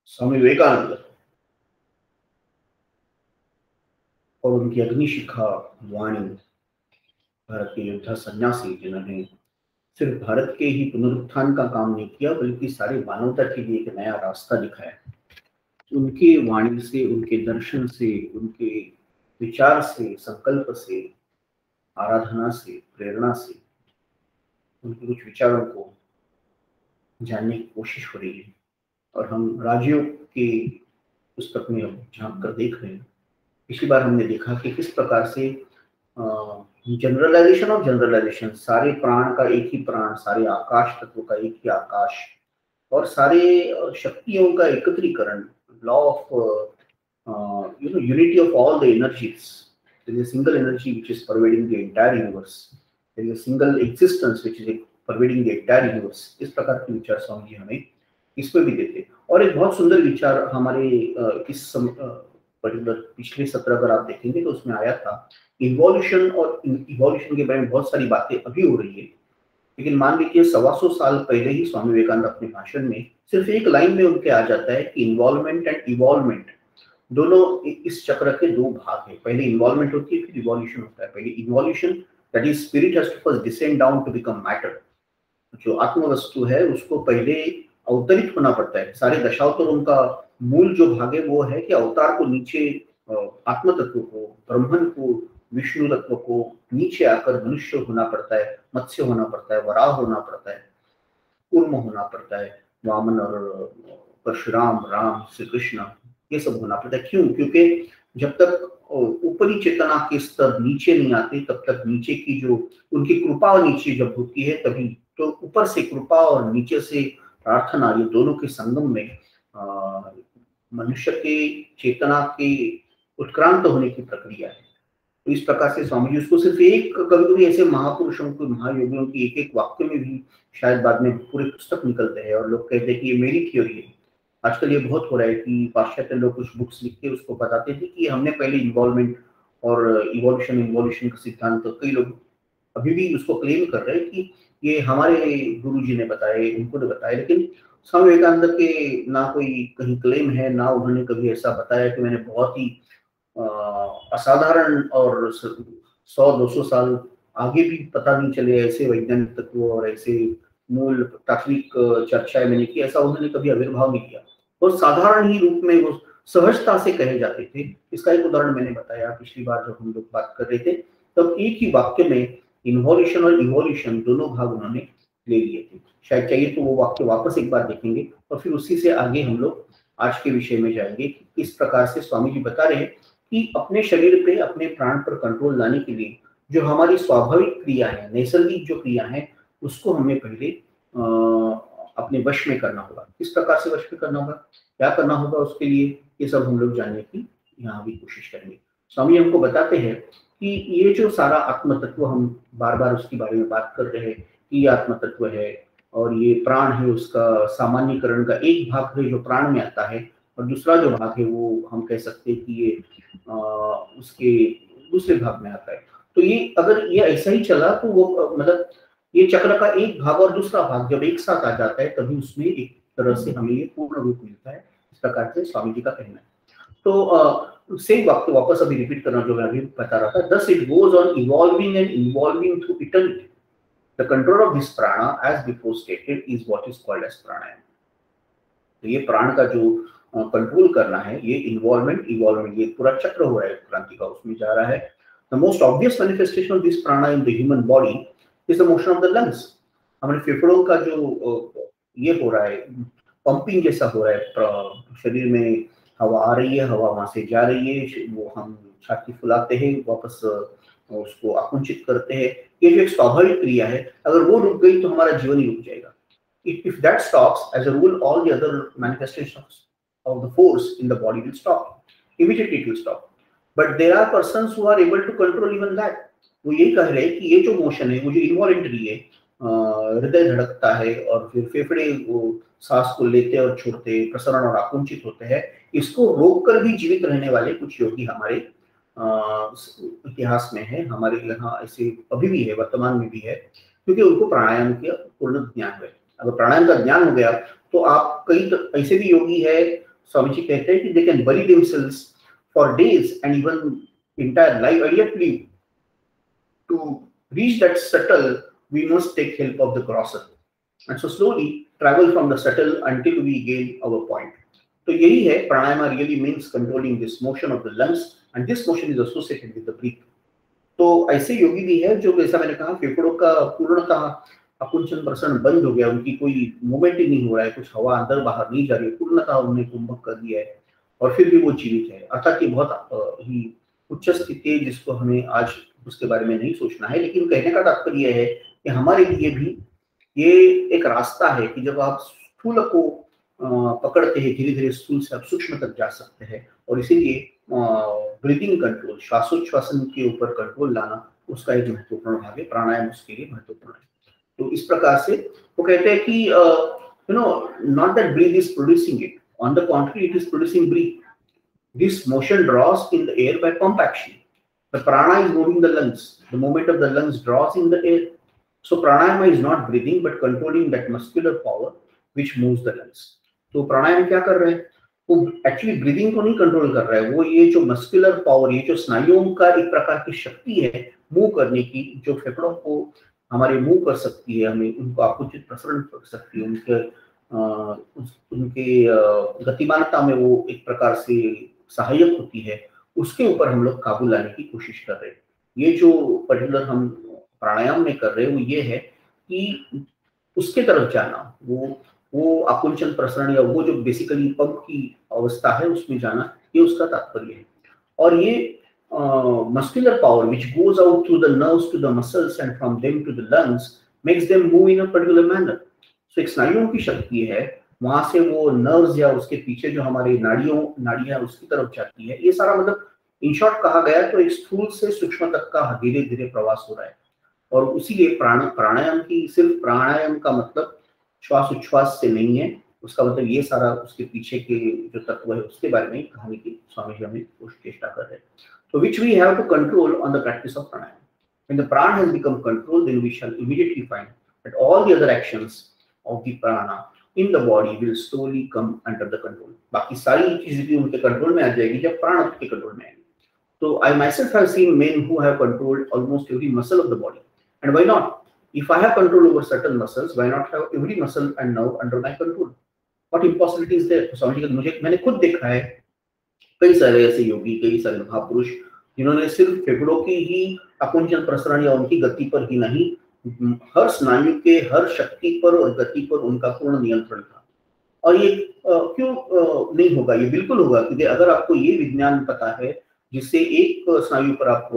स्वामी विवेकानंद और उनकी अग्निशिखा वाणी, भारत के योद्धा सन्यासी जिन्होंने सिर्फ भारत के ही पुनरुत्थान का काम नहीं किया बल्कि सारी मानवता के लिए एक नया रास्ता दिखाया। उनके वाणी से, उनके दर्शन से, उनके विचार से, संकल्प से, आराधना से, प्रेरणा से उनके कुछ विचारों को जानने की कोशिश हो रही है और हम राजयोग के पुस्तक में अब झांक कर देख रहे हैं। पिछली बार हमने देखा कि किस प्रकार से जनरलाइजेशन ऑफ जनरलाइजेशन, सारे प्राण का एक ही प्राण, सारे आकाश तत्व का एक ही आकाश और सारे शक्तियों का एकत्रीकरण, law of unity of all the energies. There is a single energy which is pervading the entire universe. There is a single existence which is pervading the entire universe. इस प्रकार के विचार स्वामी जी हमें इस पर भी देते। और एक बहुत सुंदर विचार हमारे इस पिछले सत्र अगर आप देखेंगे तो उसमें आया था इवोल्यूशन, और इवोल्यूशन के बारे में बहुत सारी बातें अभी हो रही है, लेकिन मान लीजिए 125 साल पहले ही स्वामी विवेकानंद अपने भाषण में सिर्फ एक लाइन में उनके आ जाता है कि इन्वॉल्वमेंट एंड इवॉल्वमेंट दोनों इस चक्र के दो भाग है। पहले इन्वॉल्वमेंट होती है, फिर इवोल्यूशन होता है। पहले evolution, that is spirit has to first descend down to become matter. जो आत्म वस्तु है उसको पहले अवतरित होना पड़ता है। सारे दशावतारों का मूल जो भाग है वो है कि अवतार को नीचे, आत्म तत्व को, ब्रह्मन को, विष्णु तत्व को नीचे आकर मनुष्य होना पड़ता है, मत्स्य होना पड़ता है, वराह होना पड़ता है, कूर्म होना पड़ता है, वामन और परशुराम, राम, श्री कृष्ण, ये सब होना पड़ता है। क्यों? क्योंकि जब तक ऊपरी चेतना के स्तर नीचे नहीं आते तब तक नीचे की जो उनकी कृपा नीचे जब होती है तभी तो ऊपर से कृपा और नीचे से प्रार्थना, ये दोनों के संगम में मनुष्य के चेतना के उत्क्रांत होने की प्रक्रिया है। तो इस प्रकार से स्वामी जी उसको सिर्फ एक, कभी-कभी ऐसे महापुरुषों को, महायोगियों की एक एक वाक्य में भी शायद बाद में पूरे पुस्तक निकलते हैं और लोग कहते हैं कि ये मेरी थ्योरी है। आजकल ये बहुत हो रहा है कि पाश्चात्य लोग कुछ बुक्स लिख के उसको बताते थे कि हमने पहले इन्वॉल्वमेंट और इवोल्यूशन का सिद्धांत, तो कई लोग अभी भी उसको क्लेम कर रहे हैं कि ये हमारे गुरुजी ने बताए, उनको ने बताया, लेकिन स्वामी विवेकानंद के ना कोई कहीं क्लेम है, ना उन्होंने कभी ऐसा बताया कि मैंने बहुत ही असाधारण और 100-200 साल आगे भी पता नहीं चले ऐसे वैज्ञानिक तत्व और ऐसे मूल तात्विक चर्चाएं मैंने की, ऐसा उन्होंने कभी आविर्भाव नहीं किया। और साधारण ही रूप में वो सहजता से कहे जाते थे। इसका एक उदाहरण मैंने बताया पिछली बार जब हम लोग बात कर रहे थे, तब एक ही वाक्य में इन्वोल्यूशन और इवोल्यूशन दोनों भाग उन्होंने ले लिए थे। शायद चाहिए तो वो वाक्य वापस एक बार देखेंगे और फिर उसी से आगे हम लोग आज के विषय में जाएंगे। इस प्रकार से स्वामी जी बता रहे हैं कि अपने शरीर पे, अपने प्राण पर कंट्रोल लाने के लिए जो हमारी स्वाभाविक क्रिया है, नैसर्गिक जो क्रिया है, उसको हमें पहले अपने वश में करना होगा। किस प्रकार से वश में करना होगा, क्या करना होगा उसके लिए, ये सब हम लोग जानने की यहाँ भी कोशिश करेंगे। स्वामी हमको बताते हैं कि ये जो सारा आत्म तत्व, हम बार बार उसके बारे में बात कर रहे हैं कि ये आत्म तत्व है और ये प्राण है, उसका सामान्यकरण का एक भाग है जो प्राण में आता है और दूसरा जो भाग है वो हम कह सकते हैं कि ये उसके दूसरे भाग में आता है। तो ये अगर ये ऐसा ही चला तो वो मतलब ये चक्र का एक भाग और दूसरा भाग जब एक साथ आ जाता है तभी उसमें एक तरह से हमें ये पूर्ण रूप मिलता है। इस प्रकार से स्वामी जी का कहना है। तो सेम वाक्य वापस अभी रिपीट करना जो मैं अभी बता रहा था, thus it goes on evolving and evolving through eternity. The control of this prana as before stated is what is called as pranayama. तो ये प्राण का जो कंट्रोल करना है, ये इन्वॉल्वमेंट, इवॉल्वमेंट, ये पूरा चक्र हो रहा है क्रांति का, उसमें जा रहा है। The most obvious manifestation of this prana in the human body is the motion of the lungs. हमारे फेफड़ों का जो ये हो रहा है, पंपिंग जैसा हो रहा है, शरीर में हवा आ रही है, हवा वहां से जा रही है, वो हम छाती फुलाते हैं, वापस उसको आकुंचित करते हैं। ये जो एक स्वाभाविक क्रिया है, अगर वो रुक गई तो हमारा जीवन ही रुक जाएगा। If that stops, as a rule, all the other manifestations of the force in the body will stop. Immediately it will stop. But there are persons who are able to control even that. वो यही कह रहे हैं कि ये जो motion है, वो जो इनवॉलंटरी है, हृदय धड़कता है और फिर फेफड़े वो सांस को लेते और छोड़ते, प्रसरण और आकुंचित होते हैं, इसको रोककर भी जीवित रहने वाले कुछ योगी हमारे इतिहास में है, हमारे यहाँ ऐसे अभी भी है, वर्तमान में भी है, क्योंकि उनको प्राणायाम का पूर्ण ज्ञान है। अगर प्राणायाम का ज्ञान हो गया तो आप कई ऐसे भी योगी है स्वामी जी कहते हैं कि दे कैन बरी themselves for days and even entire life, and yet to reach that subtle we must take help of the grosser, and so slowly travel from the subtle until we gain our point. तो यही है प्राणायाम really means controlling this motion of the lungs, and this motion is associated with the breath. तो ऐसे योगी भी है जो, जैसा मैंने कहा, फेफड़ों का पूर्णतः अकुंचन प्रसरण बंद हो गया, उनकी कोई मूवमेंट ही नहीं हो रहा है, कुछ हवा अंदर बाहर नहीं जा रही है, पूर्णतः उन्होंने कुंभक कर दिया है, और फिर भी वो जीवित है। अर्थात ये बहुत ही उच्च स्थिति है जिसको हमें आज उसके बारे में नहीं सोचना है, लेकिन कहने का तात्पर्य है कि हमारे लिए भी ये एक रास्ता है कि जब आप स्थूल को पकड़ते हैं, धीरे धीरे स्थूल से आप सूक्ष्म तक जा सकते हैं, और इसीलिए ब्रीदिंग कंट्रोल, श्वासोच्छ्वासन के ऊपर कंट्रोल लाना उसका एक महत्वपूर्ण भाग है, प्राणायाम उसके लिए महत्वपूर्ण है। तो इस प्रकार से वो कहते हैं कि not that breath is producing it, on the contrary it is producing breath. This motion draws in the air by pump action. The prana is moving the lungs. The movement of the lungs draws in the air. So pranayama is not breathing but controlling that muscular power which moves the lungs. तो प्राणायाम क्या कर रहे हैं? वो actually breathing को नहीं control कर रहा है, वो ये जो मस्कुलर पावर, ये जो स्नायुओं का एक प्रकार की शक्ति है मूव करने की, जो फेफड़ों को हमारे मूव कर सकती है, हमें उनको आकुंचित प्रसरण कर सकती है, उनके गतिमानता में वो एक प्रकार से सहायक होती है, उसके ऊपर हम लोग काबू लाने की कोशिश कर रहे हैं। ये जो पर्टिकुलर हम प्राणायाम में कर रहे हैं वो ये है कि उसके तरफ जाना, वो आकुंचन प्रसरण या वो जो बेसिकली पंप की अवस्था है उसमें जाना, ये उसका तात्पर्य है। और ये muscular power which goes out through the nerves to the muscles and from them to the lungs makes them move in a particular manner. So एक स्नायुओं की शक्ति है, वहां से वो नर्व्स या उसके पीछे जो हमारे नाड़ियां उसकी तरफ जाती है। ये सारा मतलब इन शॉर्ट कहा गया तो एक स्थूल से सूक्ष्म तक का धीरे धीरे प्रवास हो रहा है। और उसीलिए प्राणायाम की, सिर्फ प्राणायाम का मतलब श्वास उच्छ्वास से नहीं है, उसका मतलब ये सारा उसके पीछे के जो तत्व है उसके बारे में कहानी की स्वामी जी हमें चेष्टा कर रहे हैं। So which we have to control on the practice of pranayama. When the prana has become controlled, then we shall immediately find that all the other actions of the prana in the body will slowly come under the control. बाकी सारी चीजें भी उनके control में आ जाएगी जब प्राण के कंट्रोल में आएंगे। So I myself have seen men who have controlled almost every muscle of the body. And why not? If I have control over certain muscles, why not have every muscle and nerve under my control? What impossibility is there? तो समझिए, मुझे मैंने खुद देखा है कई सारे ऐसे योगी, कई सारे महापुरुष जिन्होंने सिर्फ फेफड़ों की ही आकुंचन प्रसरण या उनकी गति पर ही नहीं, हर स्नायु के हर शक्ति पर और गति पर उनका पूर्ण नियंत्रण था। और ये क्यों नहीं होगा? ये बिल्कुल होगा, क्योंकि अगर आपको ये विज्ञान पता है जिससे एक स्नायु पर आप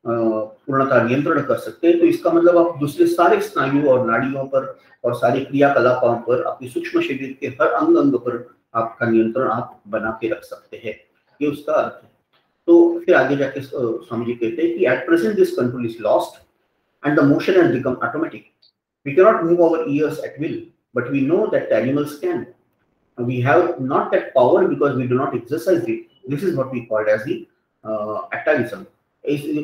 पूर्णतः नियंत्रण कर सकते हैं, तो इसका मतलब आप दूसरे सारे स्नायु और नाड़ियों पर और सारे क्रियाकलापों पर, आपके सूक्ष्म शरीर के हर अंग अंग पर आपका नियंत्रण आप बना के रख सकते हैं। ये उसका अर्थ है। तो फिर आगे जाके स्वामी जी कहते हैं कि at present this control is lost and the motion has become automatic. We can not move our ears at will, but we know that animals can. We have not that power because we do not exercise it. This is what we called as the atavism.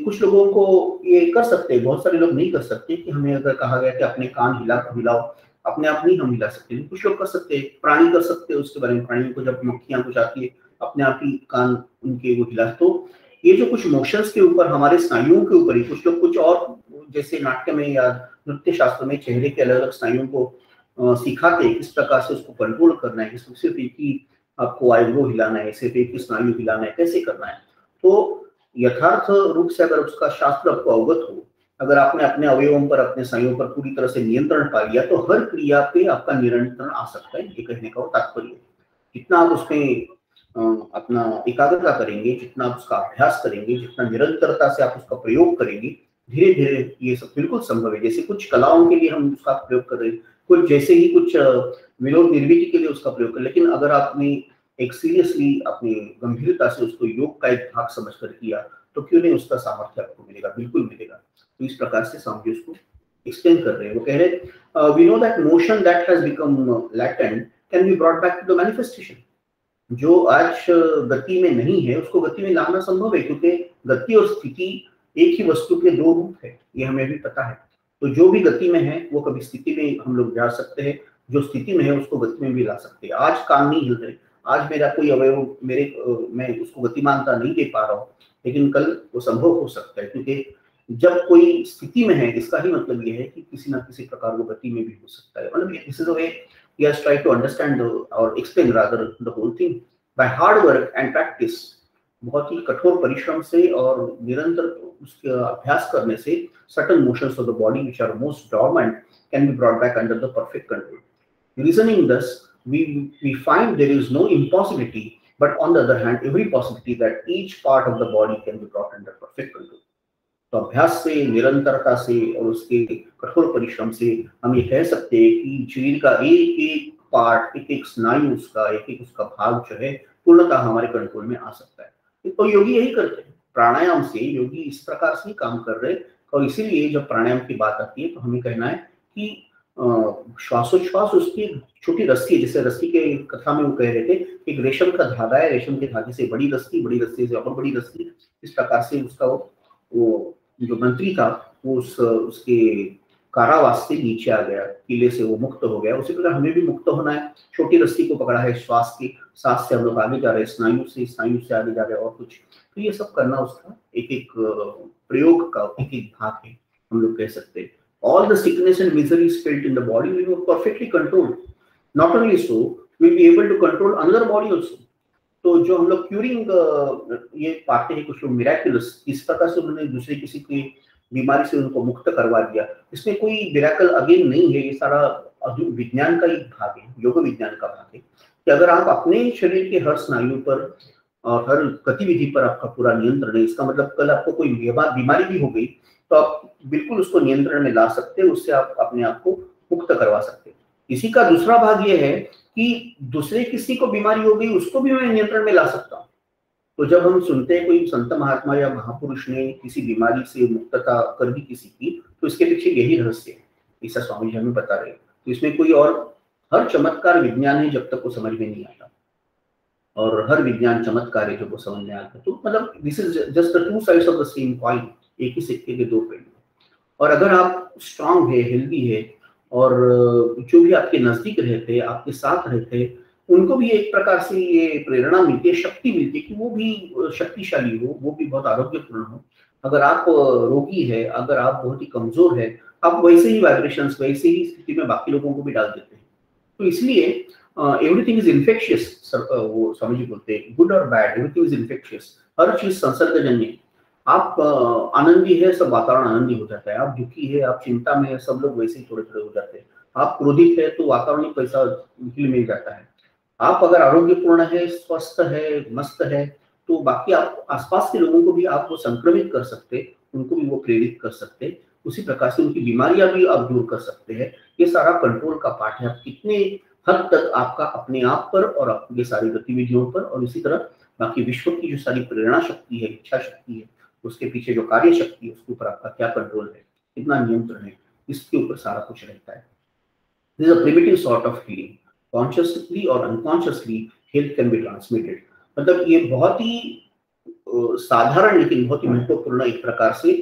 कुछ लोगों को ये कर सकते हैं, बहुत सारे लोग नहीं कर सकते कि हमें अगर कहा गया कि अपने कान हिलाओ, अपने आप नहीं हम हिला सकते, कुछ लोग कर सकते हैं, प्राणी कर सकते हैं। उसके बारे में, प्राणी को जब मक्खियां कुछ आती है अपने आप ही कान उनके वो हिला। तो ये जो कुछ मोशंस के ऊपर, हमारे स्नायुओं के ऊपर ही कुछ लोग कुछ और, जैसे नाट्य में या नृत्य शास्त्र में चेहरे के अलग अलग स्नायुओं को सिखाते हैं किस प्रकार से उसको कंट्रोल करना है, सिर्फ एक ही आपको आईब्रो हिलाना है, सिर्फ एक ही स्नायु हिलाना है, कैसे करना है। तो यथार्थ रूप से अगर उसका शास्त्र आपको अवगत हो, अगर आपने अपने अवयवों पर, अपने स्नायुओं पर पूरी तरह से नियंत्रण पा लिया, तो हर क्रिया पे आपका नियंत्रण आ सकता है। ये कहने का तात्पर्य है। जितना आप उसमें अपना एकाग्रता करेंगे, जितना आप उसका अभ्यास करेंगे, जितना निरंतरता से आप उसका प्रयोग करेंगे, धीरे धीरे ये सब बिल्कुल संभव है। जैसे कुछ कलाओं के लिए हम उसका प्रयोग कर रहे हैं, कुछ जैसे ही कुछ विनोद निर्मिति के लिए उसका प्रयोग कर, लेकिन अगर आपने एक सीरियसली अपनी गंभीरता से उसको योग का एक भाग समझकर किया, तो क्यों नहीं उसका सामर्थ्य आपको मिलेगा, बिल्कुल मिलेगा। तो इस प्रकार से स्वामी उसको एक्सप्लेन कर रहे हैं। वो कह रहे we know that motion that has become latent can be brought back to the manifestation. जो आज गति में नहीं है उसको गति में लाना संभव है, क्योंकि गति और स्थिति एक ही वस्तु के दो रूप है, ये हमें भी पता है। तो जो भी गति में है वो कभी स्थिति में हम लोग जा सकते हैं, जो स्थिति में है उसको गति में भी ला सकते हैं। आज कान नहीं हिल रहे, आज मेरा कोई अवयव मैं उसको गतिमानता नहीं दे पा रहा हूँ, लेकिन कल वो संभव हो सकता है, क्योंकि जब कोई स्थिति में है इसका ही मतलब ये है कि किसी ना किसी प्रकार वो गति में भी हो सकता है। मतलब this is a way we are try to understand और explain rather the whole thing by hard work and practice. बहुत ही कठोर परिश्रम से और निरंतर उसका अभ्यास करने से certain motions of the body which are most dormant can be brought back under the perfect control. Reasoning thus, we find there is no impossibility, but on the other hand, every possibility that each part of the body can be brought under perfect control. तो अभ्यास से, निरंतरता से और उसके कठोर परिश्रम से हम ये कह सकते हैं कि शरीर का एक एक पार्ट, एक एक स्नायु उसका, एक एक उसका भाग जो है पूर्णतः हमारे कंट्रोल में आ सकता है। तो योगी यही करते हैं, प्राणायाम से योगी इस प्रकार से काम कर रहे हैं। और इसीलिए जब प्राणायाम की बात आती है तो हमें कहना है कि श्वासोच्छ्वास उसकी छोटी रस्सी है, जैसे रस्सी के कथा में वो कह रहे थे एक रेशम का धागा है, रेशम के धागे से बड़ी रस्सी से और बड़ी रस्सी, इस प्रकार से उसका वो जो मंत्री था वो उसके कारावास से नीचे आ गया, किले से वो मुक्त हो गया। उसी प्रकार हमें भी मुक्त होना है। छोटी रस्सी को पकड़ा है, श्वास की सांस से हम लोग आगे जा रहे हैं, स्नायु से आगे जा रहे हैं और कुछ। तो ये सब करना उसका एक एक प्रयोग का एक एक भाग है, हम लोग कह सकते हैं। All the sickness and miseries felt in the body will be perfectly controlled. Not only so, we'll be able to control another body also. तो जो हम लोग क्यूरिंग ये पाते हैं कुछ लोग मिराकुलस, इस प्रकार से उन्होंने दूसरे किसी की बीमारी से उनको मुक्त करवा दिया, इसमें कोई मिराकल अगेन नहीं है। ये सारा विज्ञान का एक भाग है, योग विज्ञान का भाग है कि अगर आप अपने शरीर के हर स्नायु पर और हर गतिविधि पर आपका पूरा नियंत्रण है, इसका मतलब कल आपको कोई बीमारी भी हो गई तो आप बिल्कुल उसको नियंत्रण में ला सकते हैं, उससे आप अपने आप को मुक्त करवा सकते हैं। इसी का दूसरा भाग ये है कि दूसरे किसी को बीमारी हो गई उसको भी मैं नियंत्रण में ला सकता हूँ। तो जब हम सुनते हैं कोई संत महात्मा या महापुरुष ने किसी बीमारी से मुक्तता कर दी किसी की, तो इसके पीछे यही रहस्य है, ऐसा स्वामी जी हमें बता रहे हैं। तो इसमें कोई और हर चमत्कार विज्ञान है जब तक वो समझ में नहीं आता, और हर विज्ञान चमत्कार है जब वो समझ में आता। तो मतलब this is just the two sides of the same coin, एक ही सिक्के के दो पहलू। और अगर आप स्ट्रांग है, हेल्दी है, और जो भी आपके नजदीक रहते हैं, आपके साथ रहते हैं, उनको भी एक प्रकार से ये प्रेरणा मिलती है, शक्ति मिलती है कि वो भी शक्तिशाली हो, वो भी बहुत आरोग्यपूर्ण हो। अगर आप रोगी है, अगर आप बहुत ही कमजोर है, आप वैसे ही वाइब्रेशंस, वैसे ही स्थिति में बाकी लोगों को भी डाल देते हैं। तो इसलिए एवरीथिंग इज इन्फेक्शियस, वो स्वामी जी बोलते हैं, गुड और बैड एवरीथिंग इज इन्फेक्शियस। हर चीज संसर्गजन्य। आप आनंदी है, सब वातावरण आनंदी हो जाता है। आप दुखी है, आप चिंता में है, सब लोग वैसे ही थोड़े थोड़े हो जाते हैं। आप क्रोधित है तो वातावरण पैसा मिल जाता है। आप अगर आरोग्यपूर्ण है, स्वस्थ है, मस्त है, तो बाकी आप आसपास के लोगों को भी आप वो संक्रमित कर सकते, उनको भी वो प्रेरित कर सकते। उसी प्रकार से उनकी बीमारियां भी आप दूर कर सकते हैं। ये सारा कंट्रोल का पार्ट है। आप कितने हद तक आपका अपने आप पर और आपकी सारी गतिविधियों पर, और इसी तरह बाकी विश्व की जो सारी प्रेरणा शक्ति है, इच्छा शक्ति है, उसके पीछे जो कार्य शक्ति है, उसके ऊपर आपका क्या कंट्रोल है, कितना नियंत्रण है, इसके ऊपर सारा कुछ रहता है। This is a primitive sort of feeling. Consciously और unconsciously health can be transmitted. मतलब ये बहुत ही साधारण लेकिन बहुत ही महत्वपूर्ण एक प्रकार से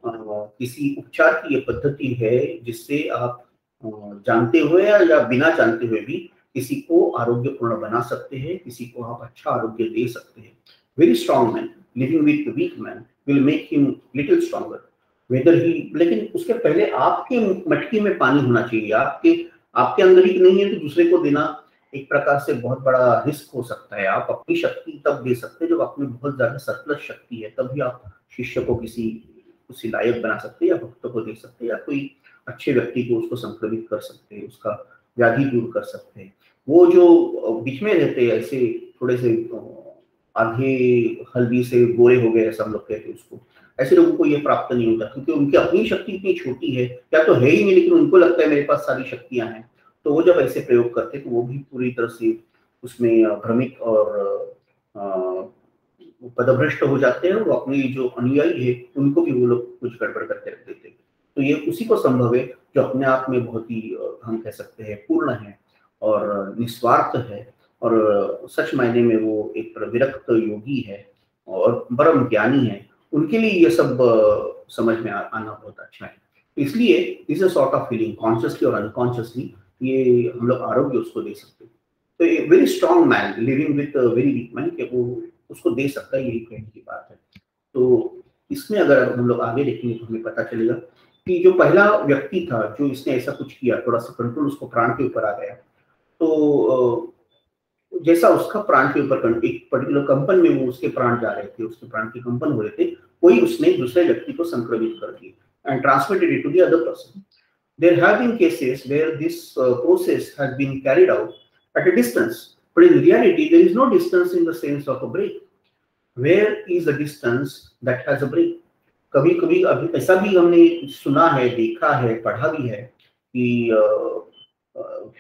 किसी उपचार की ये पद्धति है, जिससे आप जानते हुए या बिना जानते हुए भी किसी को आरोग्यपूर्ण बना सकते हैं, किसी को आप अच्छा आरोग्य दे सकते हैं। Very strong man living with week man will make him little stronger weather ही। लेकिन उसके पहले आपके मटकी में पानी होना चाहिए। आपके अंदर ही नहीं है तो दूसरे को देना एक प्रकार से बहुत बड़ा रिस्क हो सकता है। आप अपनी शक्ति तब दे सकते हैं जब आप में बहुत ज्यादा सरप्लस शक्ति है, तभी आप शिष्य को किसी लायक बना सकते हैं, या भक्त को दे सकते हैं, या कोई अच्छे व्यक्ति को उसको संक्रमित कर सकते हैं, उसका व्याधि दूर कर सकते हैं। वो जो बीच में रहते हैं ऐसे थोड़े से आधे हल्दी से गोरे हो गए, सब लोग कहते हैं उसको, ऐसे लोगों को ये प्राप्त नहीं होता, क्योंकि उनकी अपनी शक्ति इतनी छोटी है, या तो है ही नहीं, लेकिन उनको लगता है मेरे पास सारी शक्तियां हैं। तो वो जब ऐसे प्रयोग करते हैं तो वो भी पूरी तरह से उसमें भ्रमित और पदभ्रष्ट हो जाते हैं। वो अपनी जो अनुयायी है उनको भी वो लोग कुछ गड़बड़ करके रख देते हैं। तो ये उसी को संभव है जो अपने आप में बहुत ही हम कह सकते हैं पूर्ण है और निस्वार्थ है, और सच मायने में वो एक विरक्त योगी है और परम ज्ञानी है। उनके लिए ये सब समझ में आना बहुत अच्छा है। इसलिए इस सॉर्ट ऑफ फीलिंग कॉन्शियसली और अनकॉन्शियसली ये हम लोग आरोग्य उसको दे सकते हैं। तो a very strong man living with very weak man कि वो उसको दे सकता है, यही कहने की बात है। तो इसमें अगर हम लोग आगे देखेंगे तो हमें पता चलेगा कि जो पहला व्यक्ति था जो इसने ऐसा कुछ किया, थोड़ा सा कंट्रोल उसको प्राण के ऊपर आ गया, तो जैसा उसका प्राण के ऊपर एक पर्टिकुलर कंपन में वो उसके प्राण जा रहे थे, उसके प्राण के कंपन हो रहे थे, कोई उसने दूसरे व्यक्ति को संक्रमित कर दिया and transmitted it to the other person. There have been cases where this process has been carried out at a distance, but in reality there is no distance in the sense of a break. Where is the distance that has a break? कभी कभी अभी ऐसा भी हमने सुना है, देखा है, पढ़ा भी है कि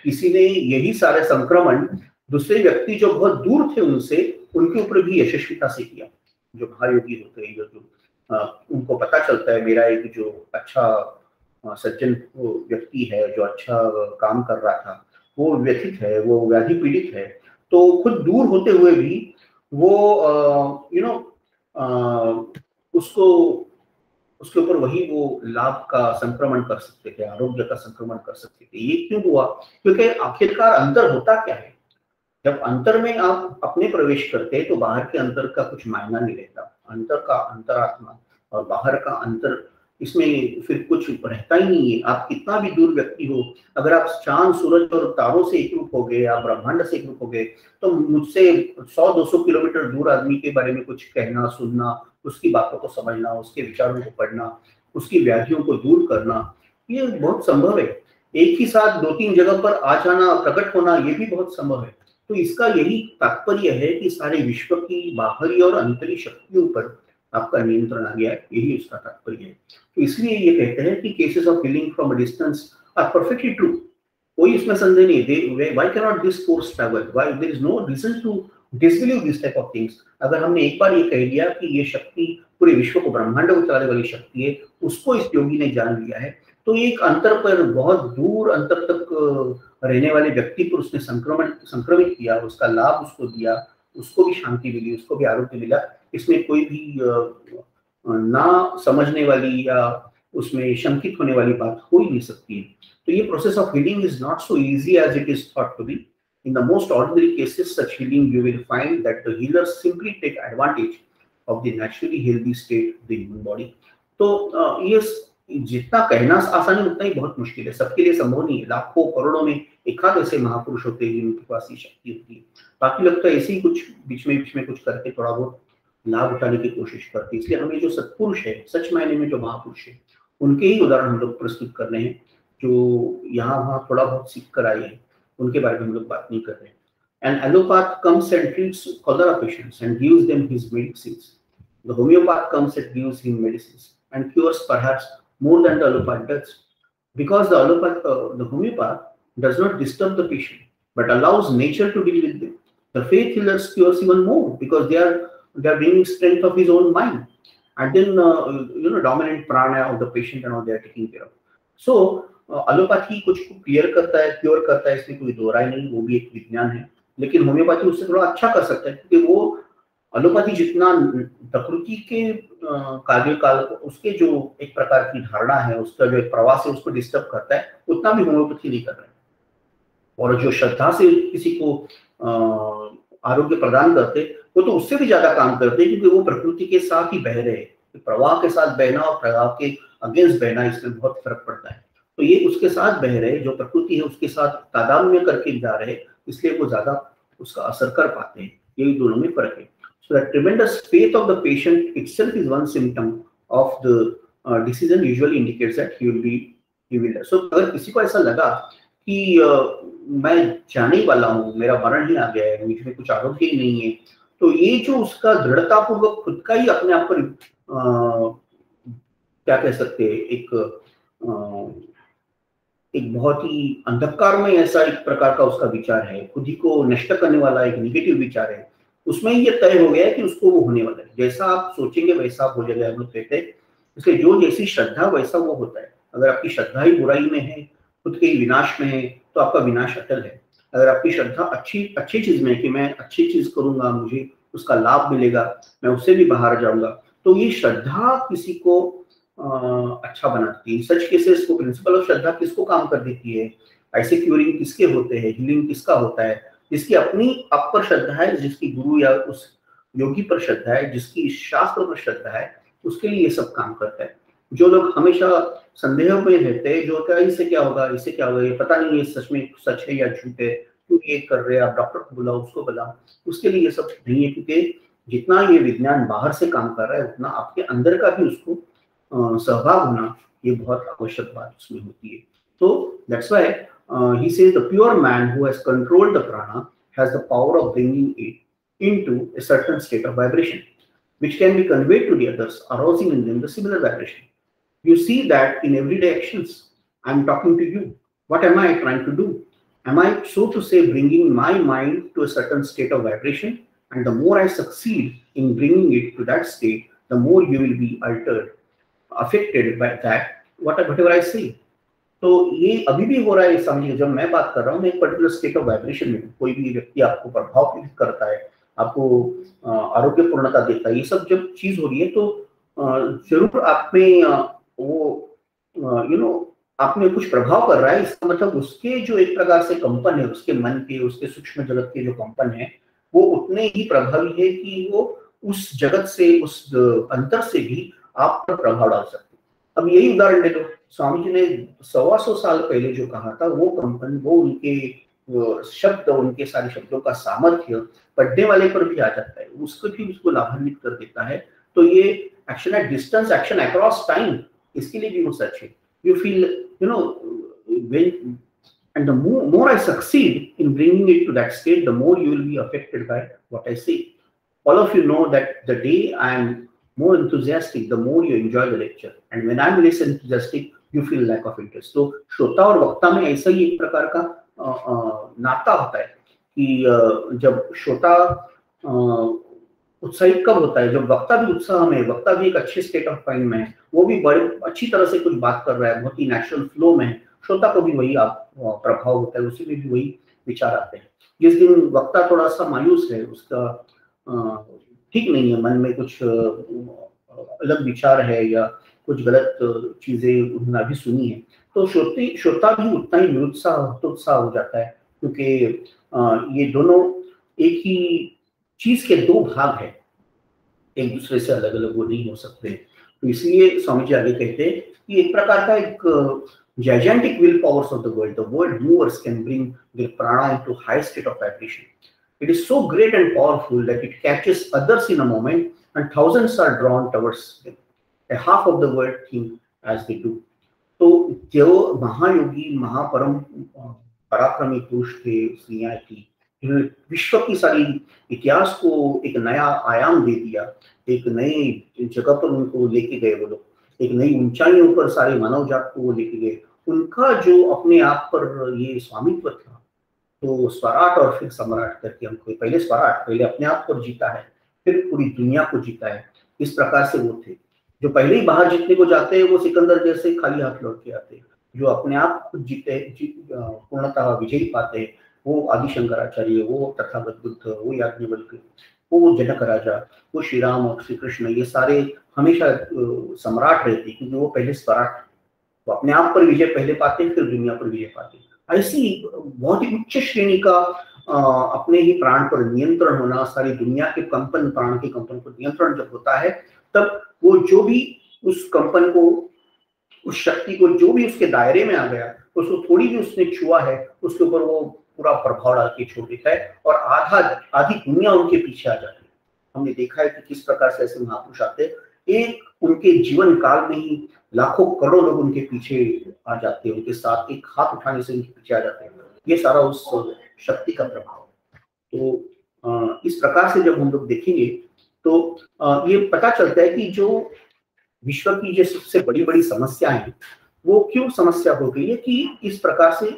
किसी ने यही सारे संक्रमण दूसरे व्यक्ति जो बहुत दूर थे उनसे, उनके ऊपर भी यशस्विता से किया। जो महायोगी होते हैं, जो उनको पता चलता है मेरा एक जो अच्छा सज्जन व्यक्ति है, जो अच्छा काम कर रहा था, वो व्यथित है, वो व्याधि पीड़ित है, तो खुद दूर होते हुए भी वो उसको उसके ऊपर वही वो लाभ का संक्रमण कर सकते थे, आरोग्य का संक्रमण कर सकते थे। ये क्यों हुआ? क्योंकि आखिरकार अंतर होता क्या है? जब अंतर में आप अपने प्रवेश करते हैं तो बाहर के अंतर का कुछ मायना नहीं रहता। अंतर का अंतरात्मा और बाहर का अंतर, इसमें फिर कुछ रहता ही नहीं है। आप कितना भी दूर व्यक्ति हो, अगर आप चांद, सूरज और तारों से एकरूप हो गए, आप ब्रह्मांड से एकरूप हो गए, तो मुझसे 100-200 किलोमीटर दूर आदमी के बारे में कुछ कहना, सुनना, उसकी बातों को समझना, उसके विचारों को पढ़ना, उसकी व्याधियों को दूर करना, ये बहुत संभव है। एक ही साथ 2-3 जगह पर आ जाना, प्रकट होना, ये भी बहुत संभव है। तो इसका यही तात्पर्य है कि सारे विश्व की बाहरी और अंतरी शक्तियों पर आपका नियंत्रण आ गया है, यही उसका तात्पर्य है। तो इसलिए ये कहते हैं कि cases of healing from a distance are perfectly true, कोई इसमें संदेह नहीं। Why can not this force travel? Why there is no reason to disbelieve this type of things. अगर हमने एक बार ये कह दिया कि ये शक्ति पूरे विश्व को, ब्रह्मांड को चलाने वाली शक्ति है, उसको इस योगी ने जान लिया है, तो एक अंतर पर, बहुत दूर अंतर तक रहने वाले व्यक्ति पर उसने संक्रमित किया, उसका लाभ उसको दिया, उसको भी शांति मिली, उसको भी आरोग्य मिला। इसमें कोई भी ना समझने वाली या उसमें शंकित होने वाली बात हो ही नहीं सकती है। तो ये process of healing is not so easy as it is thought to be. In the most ordinary cases, such healing, you will find that the healers simply take advantage of the naturally healthy state of the human body. तो ये जितना कहना आसान है उतना ही बहुत मुश्किल है, सबके लिए संभव नहीं है। लाखों करोड़ों में एकाध ऐसे महापुरुष होते हैं जिनके पास ये शक्ति होती है, बाकी लोग तो ऐसे ही कुछ बीच में कुछ करके थोड़ा बहुत लाभ उठाने की कोशिश करते हैं। इसलिए हमें जो सत्पुरुष है, सच मायने में जो महापुरुष है, उनके ही उदाहरण हम लोग प्रस्तुत कर रहे हैं, जो यहाँ वहाँ थोड़ा बहुत सीख कर आए हैं, उनके बारे में हम लोग बात नहीं कर रहे हैं। An allopath comes and treats cholera patients and gives them his medicines. The homeopath comes and gives him medicines and cures perhaps more than the allopath does, because the homeopath does not disturb the patient but allows nature to deal with them. The faith healers cures even more because they are bringing strength of his own mind, and then dominant prana of the patient and all they are taking care of. So allopathy कुछ clear करता है, cure करता है, इसमें कोई दो राय नहीं, वो भी एक विज्ञान है। लेकिन होम्योपैथी उससे थोड़ा अच्छा कर सकता है, क्योंकि वो एलोपैथी जितना प्रकृति के कार्यकाल को, उसके जो एक प्रकार की धारणा है, उसका जो एक प्रवास है, उसको डिस्टर्ब करता है, उतना भी होम्योपैथी नहीं कर रहा है। और जो श्रद्धा से किसी को आरोग्य प्रदान करते, वो तो उससे भी ज्यादा काम करते हैं, क्योंकि वो प्रकृति के साथ ही बह रहे हैं। प्रवाह के साथ बहना और प्रवाह के अगेंस्ट बहना, इसमें बहुत फर्क पड़ता है। तो ये उसके साथ बह रहे, जो प्रकृति है उसके साथ तादात्म्य करके जा रहे, इसलिए वो ज्यादा उसका असर कर पाते हैं। ये दोनों में फर्क है। So the tremendous faith of the patient itself is one symptom of the disease and usually indicates that he will. So अगर किसी को ऐसा लगा कि मैं जाने ही वाला हूँ, मेरा मरण ही आ गया है, मुझ में कुछ आरोग्य ही नहीं है, तो ये जो उसका दृढ़ता पूर्वक खुद का ही अपने आप पर क्या कह सकते हैं, एक बहुत ही अंधकार में ऐसा एक प्रकार का उसका विचार है, खुद ही को नष्ट करने वाला एक नेगेटिव विचार है, उसमें ये तय हो गया है कि उसको वो होने वाला है। जैसा आप सोचेंगे वैसा आप हो जाएगा, हम लोग कहते हैं। इसलिए जो जैसी श्रद्धा वैसा वो होता है। अगर आपकी श्रद्धा ही बुराई में है, खुद के ही विनाश में है, तो आपका विनाश अटल है। अगर आपकी श्रद्धा अच्छी चीज में है कि मैं अच्छी चीज करूंगा, मुझे उसका लाभ मिलेगा, मैं उससे भी बाहर जाऊंगा, तो ये श्रद्धा किसी को अच्छा बनाती है। सच केसेस को प्रिंसिपल ऑफ श्रद्धा किसको काम कर देती है, ऐसे क्यूरिंग किसके होते हैं, हीलिंग किसका होता है, जिसकी अपनी आप पर श्रद्धा है, जिसकी गुरु या उस योगी पर श्रद्धा है, जिसकी शास्त्र पर श्रद्धा है, उसके लिए ये सब काम करता है। जो लोग हमेशा संदेह में रहते हैं, जो क्या इससे क्या होगा, इससे क्या होगा, ये पता नहीं ये सच में सच है या झूठ है, क्यों ये कर रहे हैं, आप डॉक्टर को बुलाओ, उसको बुलाओ, उसके लिए ये सब नहीं है। क्योंकि जितना ये विज्ञान बाहर से काम कर रहा है, उतना आपके अंदर का भी उसको सहभाग होना ये बहुत आवश्यक बात उसमें होती है। तो that's why he says the pure man who has controlled the prana has the power of bringing it into a certain state of vibration, which can be conveyed to the others, arousing in them the similar vibration. You see that in everyday actions. I'm talking to you. What am I trying to do? Am I, so to say, bringing my mind to a certain state of vibration? And the more I succeed in bringing it to that state, the more you will be altered, affected by that, whatever I say. तो ये अभी भी हो रहा है। समझिए, जब मैं बात कर रहा हूँ, मैं एक पर्टिकुलर स्टेट ऑफ वाइब्रेशन में, कोई भी व्यक्ति आपको प्रभाव करता है, आपको आरोग्यपूर्णता देता है, ये सब जब चीज हो रही है तो जरूर आप में वो आप में कुछ प्रभाव कर रहा है। इसका मतलब उसके जो एक प्रकार से कंपन है, उसके मन के, उसके सूक्ष्म जगत के जो कंपन है, वो उतने ही प्रभावी है कि वो उस जगत से, उस अंतर से भी आप पर प्रभाव डाल सकते। अब यही उदाहरण ले लो, स्वामी जी ने 125 साल पहले जो कहा था, वो कंपन, वो उनके शब्द, उनके सारे शब्दों का सामर्थ्य पढ़ने वाले पर भी आ जाता है, उसको भी उसको लाभान्वित कर देता है। तो ये action at distance, action across time, इसके लिए भी वो सच है। You feel when and the more I succeed in bringing it to that state, the more you will be affected by what I say. All of you know that the day I am more enthusiastic, the more you enjoy the lecture, and when I'm less enthusiastic, you feel lack of interest. तो श्रोता और वक्ता में ऐसा ही एक प्रकार का नाता होता है कि जब श्रोता उत्साहित कब होता है, जब वक्ता भी उत्साह में, वक्ता भी एक अच्छे स्टेट ऑफ माइंड में है, वो भी बड़े अच्छी तरह से कुछ बात कर रहा है, बहुत ही नेचुरल फ्लो में है, श्रोता को भी वही प्रभाव होता है, उसी में भी वही विचार आते हैं। जिस दिन वक्ता थोड़ा सा मायूस है, उसका ठीक नहीं है, मन में कुछ अलग विचार है या कुछ गलत चीजें उन्होंने अभी सुनी है, तो श्रोता भी उतना ही निरुत्साह हो जाता है, क्योंकि ये दोनों एक ही चीज के दो भाग है, एक दूसरे से अलग अलग वो नहीं हो सकते। तो इसलिए स्वामी जी आगे कहते हैं कि एक प्रकार का एक gigantic will powers of the world movers can bring their prana into high state of vibration. It is so great and powerful that it catches others in a moment, and thousands are drawn towards them. A half of the world think as they do. तो जो महायोगी, महापरम पराक्रमी पुरुष थे, स्त्रियां थी, जिन्होंने विश्व की सारी इतिहास को एक नया आयाम दे दिया, एक नई जगह पर उनको लेके गए, वो लोग एक नई ऊंचाइयों पर सारे मानव जात को वो लेके गए। उनका जो अपने आप पर ये स्वामित्व था, तो स्वराट और फिर सम्राट करके हमको, पहले स्वराट, पहले अपने आप पर जीता है, फिर पूरी दुनिया को जीता है। इस प्रकार से वो थे जो पहले ही बाहर जीतने को जाते हैं, वो सिकंदर जैसे खाली हाथ लौट के आते हैं। जो अपने आप खुद जीते, पूर्णतः विजयी पाते हैं, वो आदि शंकराचार्य, वो तथागत बुद्ध, वो याज्ञवल्क्य, वो जनक राजा, वो श्री राम और श्री कृष्ण, ये सारे हमेशा सम्राट रहते, क्योंकि वो पहले स्वराट, वो अपने आप पर विजय पहले पाते, फिर दुनिया पर विजय पाते। ऐसी बहुत ही उच्च श्रेणी का अपने ही प्राण पर नियंत्रण होना, सारी दुनिया के कंपन, प्राण के कंपन पर नियंत्रण जब होता है, तब वो जो भी उस कंपन को, उस शक्ति को, जो भी उसके दायरे में आ गया, उसको थोड़ी भी उसने छुआ है, उसके ऊपर वो पूरा प्रभाव डाल के छोड़ देता है, और आधी दुनिया उनके पीछे आ जाती है। हमने देखा है कि किस प्रकार से ऐसे महापुरुष आते हैं, एक उनके जीवन काल में ही लाखों करोड़ों लोग उनके पीछे आ जाते हैं, उनके साथ एक हाथ उठाने से उनके पीछे आ जाते हैं। ये सारा उस शक्ति का प्रभाव। तो इस प्रकार से जब हम लोग देखेंगे तो ये पता चलता है कि जो विश्व की जो सबसे बड़ी बड़ी समस्या है, वो क्यों समस्या हो गई है कि इस प्रकार से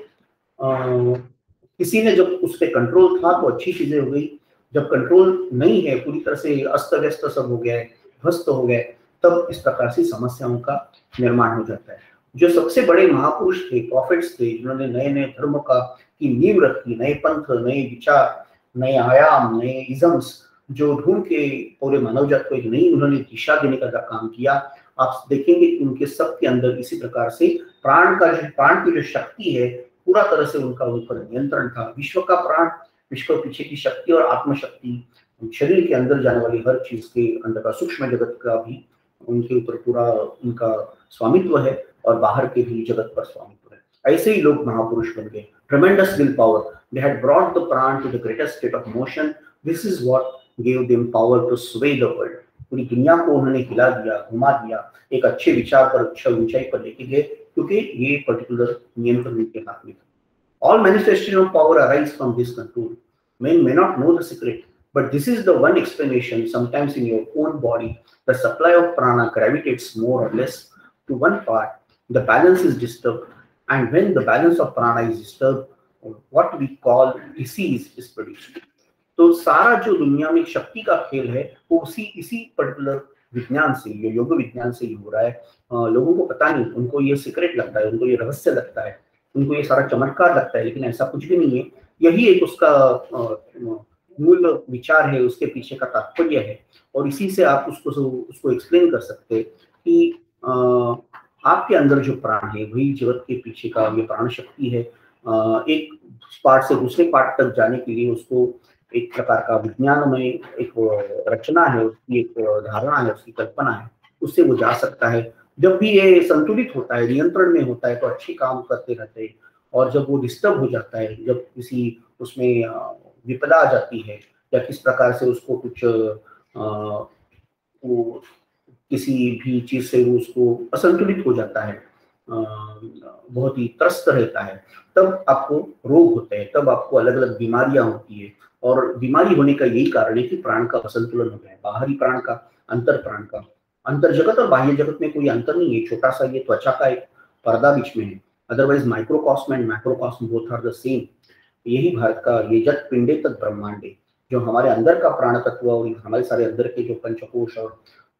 किसी ने जब उस पर कंट्रोल था तो अच्छी चीजें हो गई, जब कंट्रोल नहीं है, पूरी तरह से अस्त व्यस्त सब हो गया है, ध्वस्त हो गए, तब इस प्रकार से समस्याओं का निर्माण हो जाता है। जो सबसे बड़े महापुरुष थे, प्रॉफिट्स थे, जिन्होंने नए नए धर्म की नींव रखी, नए पंथ, नए विचार, नए आयाम, नए इजम्स जो ढूंढ के पूरे मानव जात को एक नई उन्होंने दिशा देने का काम किया। आप देखेंगे कि उनके सब के अंदर इसी प्रकार से प्राण की जो शक्ति है, पूरा तरह से उनका उन पर नियंत्रण था। विश्व का प्राण विश्व के पीछे की शक्ति और आत्मशक्ति, शरीर के अंदर जाने वाली हर चीज के अंदर का सूक्ष्म जगत का भी उनके ऊपर पूरा उनका स्वामित्व है और बाहर के भी जगत पर स्वामित्व है। ऐसे ही लोग महापुरुष बन गए। Tremendous will power, they had brought the prana to the greatest state of motion, this is what give them power to sway the world. पूरी दुनिया को उन्होंने हिला दिया, घुमा दिया, एक अच्छे विचार पर, अच्छा ऊंचाई पर लेके गए, क्योंकि ये पर्टिकुलर नियंत्रण उनके हाथ में था। All manifestation of power arise from this control. Men may not know the secret, but this is the one explanation. Sometimes in your own body, the supply of prana gravitates more or less to one part. The balance is disturbed, and when the balance of prana is disturbed, what we call disease is produced. तो सारा जो दुनिया में शक्ति का खेल है वो इसी पर्टिकुलर विज्ञान से, ये योग विज्ञान से ही हो रहा है। लोगों को पता नहीं, उनको ये सीक्रेट लगता है, उनको ये रहस्य लगता है, उनको ये सारा चमत्कार लगता है, लेकिन ऐसा कुछ भी नहीं है। यही एक उसका मूल विचार है, उसके पीछे का तात्पर्य है, और इसी से आप उसको एक्सप्लेन कर सकते हैं कि आपके अंदर जो प्राण है वही जगत के पीछे का ये प्राण शक्ति है। एक पार्ट से दूसरे पार्ट तक जाने के लिए उसको एक प्रकार का विज्ञान में एक रचना है, उसकी एक धारणा है, उसकी कल्पना है, उससे वो जा सकता है। जब भी ये संतुलित होता है, नियंत्रण में होता है, तो अच्छे काम करते रहते हैं, और जब वो डिस्टर्ब हो जाता है, जब किसी उसमें विपदा आ जाती है या किस प्रकार से उसको कुछ वो किसी भी चीज से वो उसको असंतुलित हो जाता है, बहुत ही त्रस्त रहता है, तब आपको रोग होते हैं, तब आपको अलग अलग बीमारियां होती है। और बीमारी होने का यही कारण है कि प्राण का असंतुलन हो गया है, बाहरी प्राण का, अंतर प्राण का। अंतर जगत और बाह्य जगत में कोई अंतर नहीं है, छोटा सा ये त्वचा का एक पर्दा बीच में है, otherwise microcosm and macrocosm both are the same. यही भारत का ये जत पिंडे तक ब्रह्मांडे, जो हमारे अंदर का प्राण तत्व और हमारे सारे अंदर के जो पंचकोश और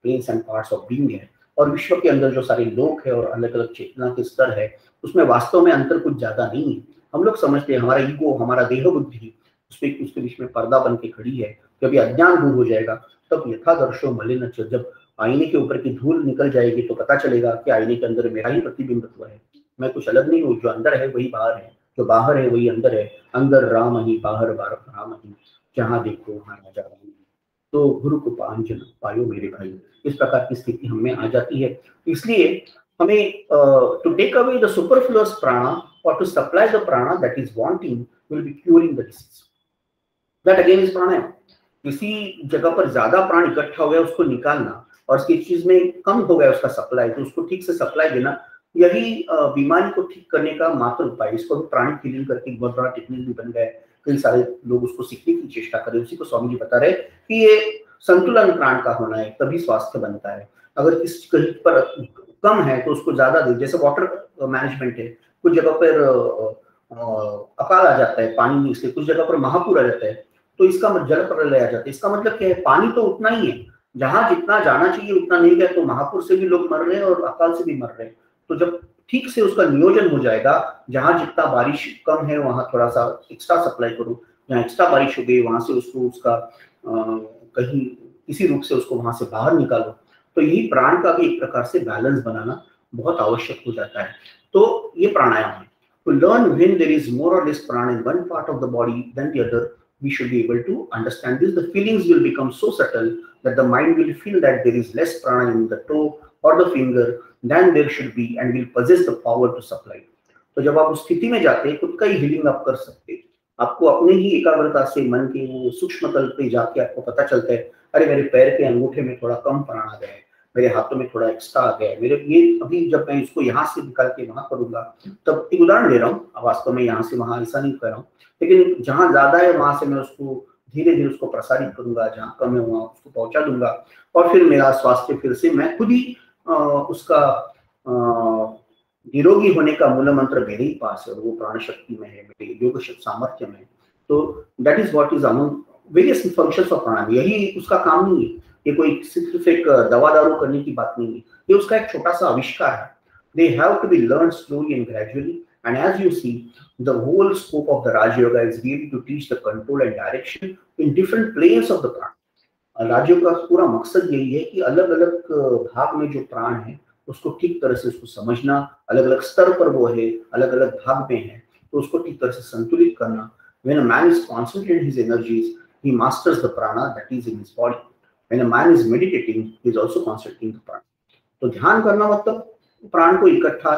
planes and parts of being है, और विश्व के अंदर जो सारे लोक है और अलग अलग चेतना के स्तर है, उसमें वास्तव में अंतर कुछ ज्यादा नहीं है। हम लोग समझते हैं हमारा ईगो, हमारा देह बुद्धि उसके बीच में पर्दा बन के खड़ी है। जब ये अज्ञान दूर हो जाएगा तब यथादर्शो मलिन, जब आईने के ऊपर की धूल निकल जाएगी तो पता चलेगा कि आईने के अंदर मेरा ही प्रतिबिंबित्व है, मैं कुछ अलग नहीं हूँ, जो अंदर है वही बाहर है, जो बाहर है वही अंदर है, अंदर राम ही बाहर राम ही, जहाँ देखो वहाँ राजा राम। तो गुरु को पांजन पायो मेरे भाई, इस प्रकार की स्थिति हमें आ जाती है। इसलिए हमें to take away the superfluous prana और to supply the prana that is wanting will be curing the disease. That again is pranayama. किसी जगह पर ज्यादा प्राण इकट्ठा हो गया उसको निकालना, और उसकी चीज में कम हो गया उसका सप्लाई, तो उसको ठीक से सप्लाई देना, यही बीमारी को ठीक करने का मात्र उपाय। इसको भी प्राणिक हीलिंग करके बहुत बड़ा टेक्निक भी बन गया है, कई सारे लोग उसको सीखने की चेष्टा करें। उसी को स्वामी जी बता रहे कि ये संतुलन प्राण का होना है, तभी स्वास्थ्य बनता है। अगर किसी कहीं पर कम है तो उसको ज्यादा दे, जैसे वाटर मैनेजमेंट है, कुछ जगह पर अकाल आ जाता है पानी में, इसलिए कुछ जगह पर महापूर आ जाता है, तो इसका जल प्रलय आ जाता है। इसका मतलब क्या है, पानी तो उतना ही है, जहां जितना जाना चाहिए उतना नहीं गया, तो महापुर से भी लोग मर रहे हैं और अकाल से भी मर रहे हैं। तो जब ठीक से उसका नियोजन हो जाएगा, जहां जितना बारिश कम है वहां थोड़ा सा एक्स्ट्रा सप्लाई करो, जहां एक्स्ट्रा बारिश हो गई वहां से उसको उसका कहीं किसी रूप से उसको वहां से बाहर निकालो। तो यही प्राण का भी एक प्रकार से बैलेंस बनाना बहुत आवश्यक हो जाता है। तो ये प्राणायाम है। To learn when there is more or less prana in one part of the body than the other, we should be able to understand this. The feelings will become so subtle that the mind will feel that there is less prana in the toe or the finger than there should be and will possess the power to supply. तो जब आप उस स्थिति में जाते हैं, खुद का ही हीलिंग आप कर सकते हैं। आपको अपने ही एकाग्रता से मन के वो सूक्ष्म तल पे जाके आपको पता चलता है, अरे मेरे पैर के अंगूठे में थोड़ा कम प्राण आ गया है, मेरे हाथों में थोड़ा एक्स्ट्रा आ गया है, मेरे ये अभी जब मैं इसको यहाँ से निकाल के वहां करूंगा, तब एक उदाहरण दे रहा हूँ, वास्तव में यहाँ से वहां ऐसा नहीं कर रहा हूँ, लेकिन जहां ज्यादा है वहां से मैं उसको धीरे धीरे उसको प्रसारित करूंगा, जहाँ कम है वहां उसको पहुंचा दूंगा, और फिर मेरा स्वास्थ्य फिर से, मैं खुद ही उसका निरोगी होने का मूल मंत्र मेरे ही पास है, और वो प्राण शक्ति में है, मेरे योग सामर्थ्य में। तो that is what is among various functions of pranayama. यही उसका काम नहीं है, ये कोई सिर्फ एक दवा दारू करने की बात नहीं है, ये उसका एक छोटा सा आविष्कार है। They have to be learned slowly and gradually, and as you see, the whole scope of the Raj Yoga is really to teach the control and direction in different planes of the prana। राजयोग का पूरा मकसद यही है कि अलग अलग भाग में जो प्राण है उसको ठीक तरह से उसको समझना, अलग अलग स्तर पर वो है, अलग अलग भाग में है, तो उसको ठीक तरह से संतुलित करना, When a man is concentrating his energies, he masters the prana that is in his body. When a man is meditating, he is also concentrating the prana. तो ध्यान करना मतलब प्राण को इकट्ठा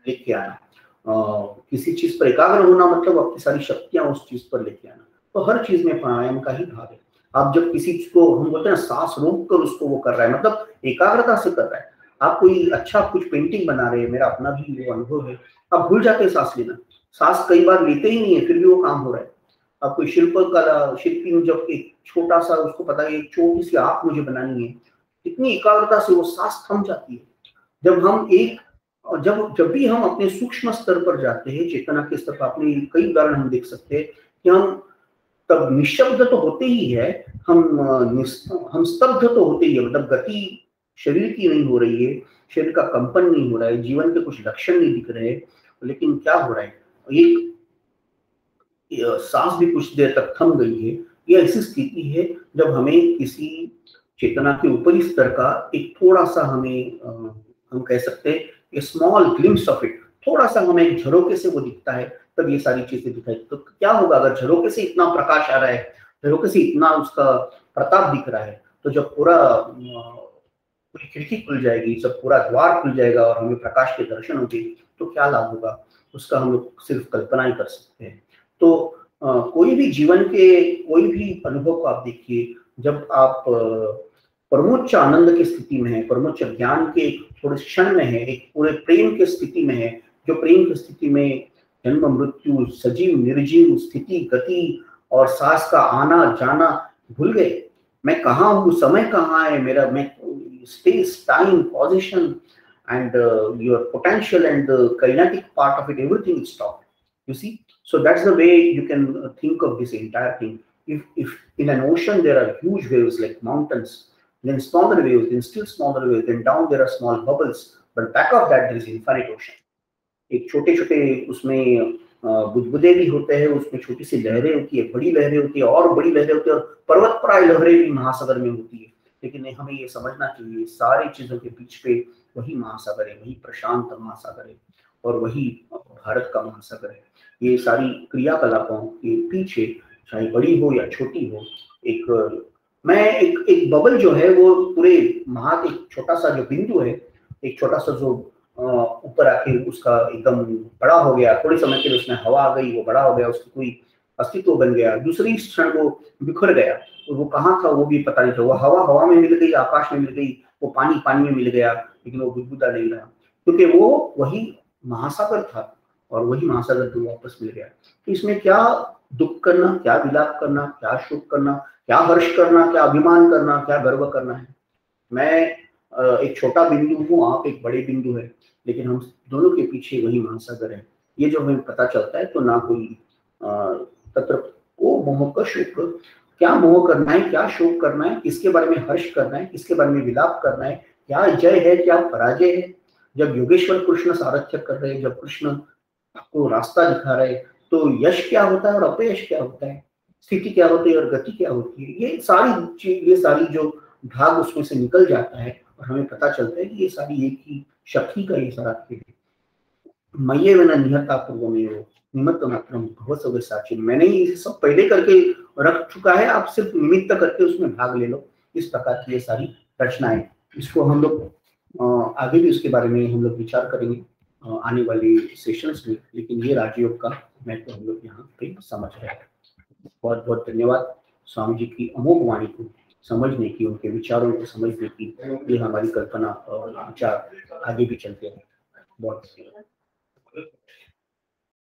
लेके आना, किसी चीज पर एकाग्र होना मतलब अपनी सारी शक्तियां उस चीज पर लेके आना। तो हर चीज में प्राणायाम का ही भाग है। आप जब किसी चीज को, हम बोलते हैं सांस रोक कर उसको वो कर रहा है, मतलब एकाग्रता से कर रहा है। आप कोई अच्छा कुछ पेंटिंग बना रहे हैं, मेरा अपना भी वो अनुभव है, आप भूल जाते हैं सांस लेना, सांस कई बार लेते ही नहीं है, फिर भी वो काम हो रहा है। आप कोई शिल्पी जब एक छोटा सा उसको पता है एक छोटी सी आंख मुझे बनानी है, इतनी एकाग्रता से वो सांस थम जाती है। जब भी हम अपने सूक्ष्म स्तर पर जाते हैं, चेतना के स्तर पर, अपने कई उदाहरण हम देख सकते हैं कि हम तब निशब्द तो होते ही है, हम स्तब्ध तो होते ही है, मतलब गति शरीर की नहीं हो रही है, शरीर का कंपन नहीं हो रहा है, जीवन के कुछ लक्षण नहीं दिख रहे, लेकिन क्या हो रहा है, एक सांस भी कुछ देर तक थम गई है। यह ऐसी स्थिति है जब हमें किसी चेतना के ऊपरी स्तर का एक थोड़ा सा हमें हम कह सकते हैं स्मॉल ग्लिम्स ऑफ इट, थोड़ा सा हमें एक झरोके से वो दिखता है, तब ये सारी चीजें दिखाई। तो क्या होगा अगर झरोके से इतना प्रकाश आ रहा है, झरोके से इतना उसका प्रताप दिख रहा है, तो जब पूरा पूरी खिड़की खुल जाएगी, जब पूरा द्वार खुल जाएगा और हमें प्रकाश के दर्शन होंगे, तो क्या लाभ होगा, उसका हम लोग सिर्फ कल्पना ही कर सकते हैं। तो कोई भी जीवन के कोई भी अनुभव को आप देखिए, जब आप परमोच्च आनंद की स्थिति में है, परमोच्च ज्ञान के एक थोड़े क्षण में है, एक पूरे प्रेम की स्थिति में है, जो प्रेम की स्थिति में जन्म मृत्यु, सजीव निर्जीव स्थिति, गति और सांस का आना जाना भूल गए, मैं कहाँ हूँ, समय कहाँ है मेरा, मैं space time position and your potential and the kinetic part of it, everything is stopped, you see. So that's the way you can think of this entire thing. If in an ocean there are huge waves like mountains, then smaller waves, then still smaller waves, then down there are small bubbles, but back of that there is infinite ocean. एक छोटे छोटे उसमें बुदबुदे भी होते हैं, उसमें छोटी सी लहरें होती है, बड़ी लहरें होती है और बड़ी लहरें होती है, और पर्वतप्राय लहरें भी महासागर में होती है। लेकिन हमें ये समझना चाहिए सारी चीजों के बीच पे वही महासागर है, वही प्रशांत महासागर है, और वही भारत का महासागर है। ये सारी क्रियाकलापों के पीछे, चाहे बड़ी हो या छोटी हो, एक बबल जो है वो पूरे एक छोटा सा जो बिंदु है, एक छोटा सा जो ऊपर आके उसका एकदम बड़ा हो गया, थोड़े समय के लिए उसमें हवा आ गई, वो बड़ा हो गया, उसकी कोई अस्तित्व बन गया, दूसरी क्षण वो बिखर गया, और वो कहाँ था वो भी पता नहीं था। वो हवा में मिल गई, आकाश में मिल गई, वो पानी में मिल गया, लेकिन वो बुदबुदा नहीं रहा, क्योंकि वो वही महासागर था और वही महासागर को वापस मिल गया। तो इसमें क्या दुख करना, क्या विलाप करना, क्या शोक करना, क्या हर्ष करना, क्या अभिमान करना, क्या गर्व करना है। मैं एक छोटा बिंदु हूँ, आप एक बड़े बिंदु है, लेकिन हम दोनों के पीछे वही महासागर है। ये जो हमें पता चलता है, तो ना कोई तत्र को मोह का शोक, क्या मोह करना है, क्या शोक करना है, किसके बारे में हर्ष करना है, किसके बारे में विलाप करना है, क्या जय है, क्या पराजय है। जब योगेश्वर कृष्ण सारथ्य कर रहे हैं, जब कृष्ण आपको रास्ता दिखा रहे, तो यश क्या होता है और अपयश क्या होता है, स्थिति क्या होती है और गति क्या होती है, ये सारी जो भाग उसमें से निकल जाता है, और हमें पता चलता है कि ये सारी एक ही शक्ति का ये सारा खेल है। मय्ये विना निहता पूर्वमेव निमित्त मात्रम भव साक्षी, मैंने ये सब पहले करके रख चुका है, आप सिर्फ निमित्त करके उसमें भाग ले लो। इस प्रकार की ये सारी रचनाएं, इसको हम लोग आगे भी उसके बारे में हम लोग विचार करेंगे आने वाले सेशंस में, लेकिन ये राजयोग का महत्व हम लोग यहाँ पे समझ रहे हैं। बहुत बहुत धन्यवाद स्वामी जी की अमोघ वाणी को समझने की, उनके विचारों को समझने की, ये हमारी कल्पना और विचार आगे भी चलते हैं। बहुत धन्यवाद।